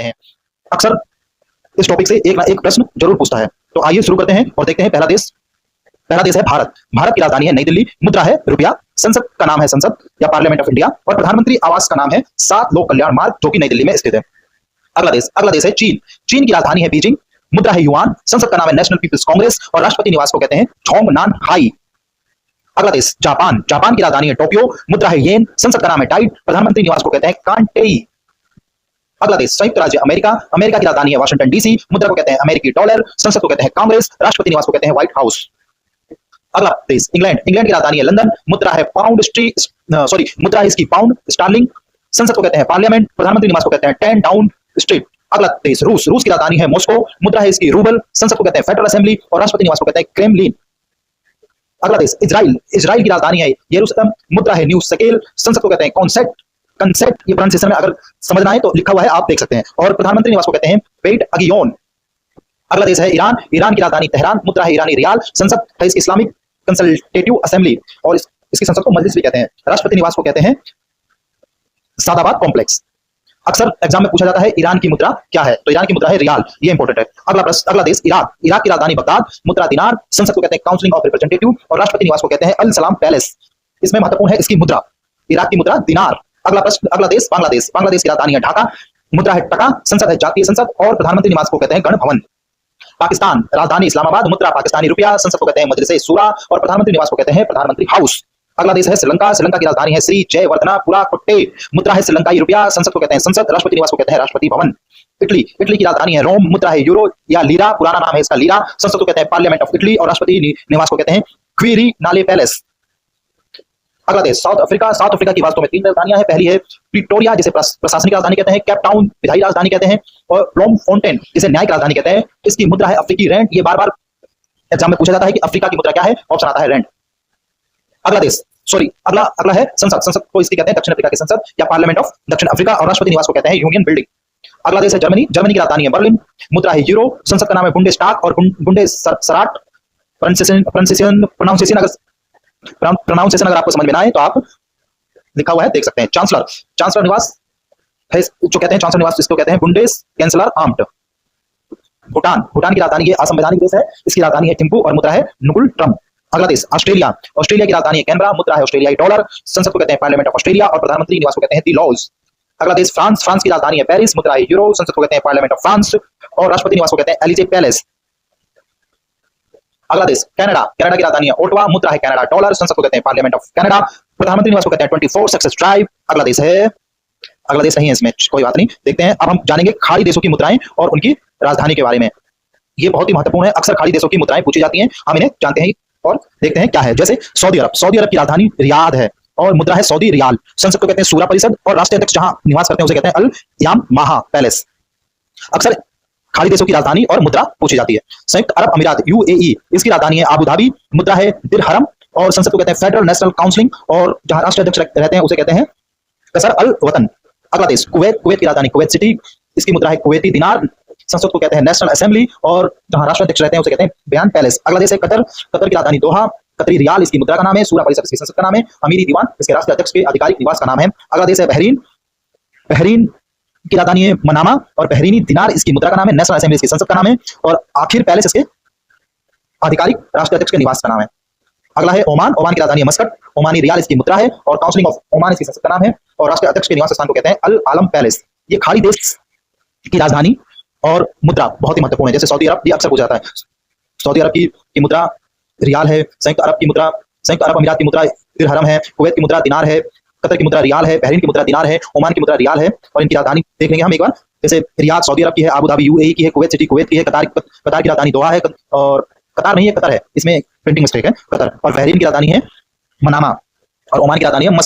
हैं। अक्सर इस टॉपिक से एक ना एक प्रश्न जरूर पूछता है, तो आइए शुरू करते हैं और देखते हैं। पहला देश है भारत। भारत की राजधानी है नई दिल्ली, मुद्रा है रुपया, संसद का नाम है संसद या पार्लियामेंट ऑफ इंडिया और प्रधानमंत्री आवास का नाम है 7 लोक कल्याण मार्ग, जो कि नई दिल्ली में स्थित है। अगला देश है चीन। चीन की राजधानी है बीजिंग, मुद्रा है युआन, संसद का नाम है नेशनल पीपल्स कांग्रेस और राष्ट्रपति निवास को कहते हैं झोंग नान हाई। अगला देश जापान। जापान की राजधानी है टोक्यो, मुद्रा है येन, संसद का नाम है टाइड, प्रधानमंत्री निवास को कहते हैं कांटेई। अगला देश संयुक्त राज्य अमेरिका। अमेरिका की राजधानी है वाशिंगटन डीसी, मुद्रा को कहते हैं अमेरिकी डॉलर, संसद को कहते हैं कांग्रेस, राष्ट्रपति निवास को कहते हैं व्हाइट हाउस। अगला देश इंग्लैंड। इंग्लैंड की राजधानी है लंदन, मुद्रा है मुद्रा है इसकी पाउंड स्टार्लिंग, संसद को कहते हैं पार्लियामेंट, प्रधानमंत्री निवास को कहते हैं 10 डाउन स्ट्रीट। अगला देश रूस। रूस की राजधानी है मॉस्को, मुद्रा है इसकी रूबल, संसद को कहते हैं फेडरल असेंबली और राष्ट्रपति निवास को कहते हैं क्रेमलिन। अगला देश इजराइल। इजराइल की राजधानी है यरूशलेम, मुद्रा है न्यू शकेल, संसद को कहते हैं कंसेप्ट। ये प्रोनाउंसिएशन में अगर समझना है तो लिखा हुआ है, आप देख सकते हैं, और प्रधानमंत्री निवास को कहते हैं बेट अगियोन। अगला देश है ईरान। ईरान की राजधानी तेहरान, मुद्रा है ईरानी रियाल, संसद है इसकी इस्लामिक कंसल्टेटिव असेंबली और इसकी संसद को मजलिस भी कहते हैं, राष्ट्रपति निवास को कहते हैं सादाबाद कॉम्प्लेक्स। अक्सर एग्जाम में पूछा जाता है ईरान की मुद्रा क्या है, तो ईरान की मुद्रा है रियाल, ये इंपॉर्टेंट है। अगला देश इराक। इराक की राजधानी बगदाद, मुद्रा दिनार, संसद को कहते हैं काउंसिल ऑफ रिप्रेजेंटेटिव और राष्ट्रपति निवास को कहते हैं अल सलाम पैलेस। इसमें महत्वपूर्ण है इसकी मुद्रा, इराक की मुद्रा दिनार। अगला देश बांग्लादेश। बांग्लादेश की राजधानी है ढाका, मुद्रा है टका, संसद है जातीय संसद और प्रधानमंत्री निवास को कहते हैं गण भवन। पाकिस्तान। राजधानी इस्लामाबाद, मुद्रा पाकिस्तानी रुपया, संसद को कहते हैं मजलिस सूरा और प्रधानमंत्री निवास को कहते हैं प्रधानमंत्री हाउस। अगला देश है श्रीलंका। श्रीलंका की राजधानी है श्री जयवर्धनापुरा कोट्टे, मुद्रा है श्रीलंकाई रुपया, संसद को कहते हैं संसद, राष्ट्रपति निवास को कहते हैं राष्ट्रपति भवन। इटली। इटली की राजधानी है रोम, मुद्रा है यूरो या लीरा, पुराना नाम है इसका लीरा, संसद को कहते हैं पार्लियामेंट ऑफ इटली और राष्ट्रपति निवास को कहते हैं क्विरिनाले पैलेस। अगला देश साउथ अफ्रीका। साउथ अफ्रीका की वास्तव में 3 राजधानियां हैं। पहली है प्रिटोरिया, जिसे प्रशासनिक राजधानी कहते हैं, केप टाउन विधायी राजधानी कहते हैं और ब्लोमफोंटेन जिसे न्यायिक राजधानी कहते हैं। इसकी मुद्रा है अफ्रीकी रैंड। ये बार बार एग्जाम में पूछा जाता है कि अफ्रीका की मुद्रा क्या है, ऑप्शन आता है रैंड। अगला है संसद। संसद को इसकी कहते हैं दक्षिण अफ्रीका की संसद या पार्लियामेंट ऑफ दक्षिण अफ्रीका और राष्ट्रपति निवास को कहते हैं यूनियन बिल्डिंग। अगला देश है जर्मनी। जर्मनी की राजधानी है बर्लिन, मुद्रा है यूरो, संसद का नाम है बुंडेस्टाग और बुंडेसराट। प्रोनाउंसिएशन अगर आपको समझ में ना आए तो आप लिखा हुआ है देख सकते हैं। चांसलर निवास है जो कहते हैं, चांसलर निवास जिसको कहते हैं बुंडेस कैंसलर आम्ट। भूटान की राजधानी असंवैधानिक देश है, इसकी राजधानी है थिम्पू और मुद्रा है नुकुल ट्रम। अगला देश ऑस्ट्रेलिया। ऑस्ट्रेलिया की राजधानी है कैनबरा, मुद्रा है ऑस्ट्रेलियाई डॉलर, संसद को कहते हैं पार्लियामेंट ऑफ ऑस्ट्रेलिया और प्रधानमंत्री निवास को कहते हैं दी लॉज। अगला देश फ्रांस। फ्रांस की राजधानी है पेरिस, मुद्रा है यूरो, संसद को कहते हैं पार्लियामेंट ऑफ फ्रांस और राष्ट्रपति निवास को कहते हैं एलिजे पैलेस। अगला देश कनाडा। कनाडा की राजधानी है ओटावा, मुद्रा है कनाडा डॉलर, संसद को कहते हैं पार्लियामेंट ऑफ कनाडा, प्रधानमंत्री निवास को कहते हैं 24 सक्सेस ड्राइव। अगला देश नहीं है इसमें, कोई बात नहीं, देखते हैं। अब हम जानेंगे खाड़ी देशों की मुद्राएं और उनकी राजधानी के बारे में। ये बहुत ही महत्वपूर्ण है, अक्सर खाड़ी देशों की मुद्राएं पूछी जाती हैं, हम इन्हें जानते हैं और देखते हैं क्या है। जैसे सऊदी अरब। सऊदी अरब की राजधानी रियाद है और मुद्रा है सऊदी रियाल, संसद को कहते हैं सूरा परिषद और राष्ट्रीय अध्यक्ष जहां निवास करते हैं उसे कहते हैं अल याम माहा पैलेस। अक्सर खाड़ी देशों की राजधानी और मुद्रा पूछी जाती है। संयुक्त अरब अमीरात यूएई, इसकी राजधानी है आबू धाबी, मुद्रा है दिरहम और संसद को कहते हैं फेडरल नेशनल काउंसिल और जहां राष्ट्रीय अध्यक्ष रहते हैं उसे कहते हैं कसर अल वतन। अगला देश कुवैत। कुवैत की राजधानी कुवैत सिटी, इसकी मुद्रा है कुवैती दिनार, संसद को कहते हैं नेशनल असेंबली और जहां राष्ट्राध्यक्ष रहते हैं उसे कहते हैं बयान पैलेस। अगला देश है कतर। कतर की राजधानी दोहा, कतरी रियाल इसकी मुद्रा का नाम है, सूरा परिषद इसकी संसद का नाम है, अमीरी दीवान इसके राष्ट्रीय अध्यक्ष के आधिकारिक निवास का नाम है। अगला देश है बहरीन। बहरीन की राजधानी है मनामा और बहरीनी दिनार इसकी मुद्रा का नाम है, नेशनल असेंबली इसकी संसद का नाम है और आखिर पैलेस इसके आधिकारिक राष्ट्रीय अध्यक्ष के निवास का नाम है। अगला है ओमान। ओमान की राजधानी है मस्कट, ओमानी रियाल इसकी मुद्रा है और काउंसिल ऑफ ओमान इसकी संसद का नाम है और राष्ट्रीय अध्यक्ष के निवास स्थान को कहते हैं अल आलम पैलेस। ये खाड़ी देश की राजधानी और मुद्रा बहुत ही महत्वपूर्ण है। जैसे सऊदी अरब, ये अक्सर पूछा जाता है, सऊदी अरब की मुद्रा रियाल है, संयुक्त अरब अमीरात की मुद्रा दिरहम है, कुवैत की मुद्रा दिनार है, कतर की मुद्रा रियाल है, बहरीन की मुद्रा दिनार है, ओमान की मुद्रा रियाल है और इनकी राजधानी देख लेंगे हम एक बार। जैसे रियाद सऊदी अरब की है, आबू धाबी यूएई की है, कुवैत सिटी कुवैत की है, कतार की राजधानी दोहा है और कतार नहीं है कतर है, इसमें प्रिंटिंग मिस्टेक है, कतर। और बहरीन की राजधानी है मनामा और ओमान की राजधानी है मस्कट।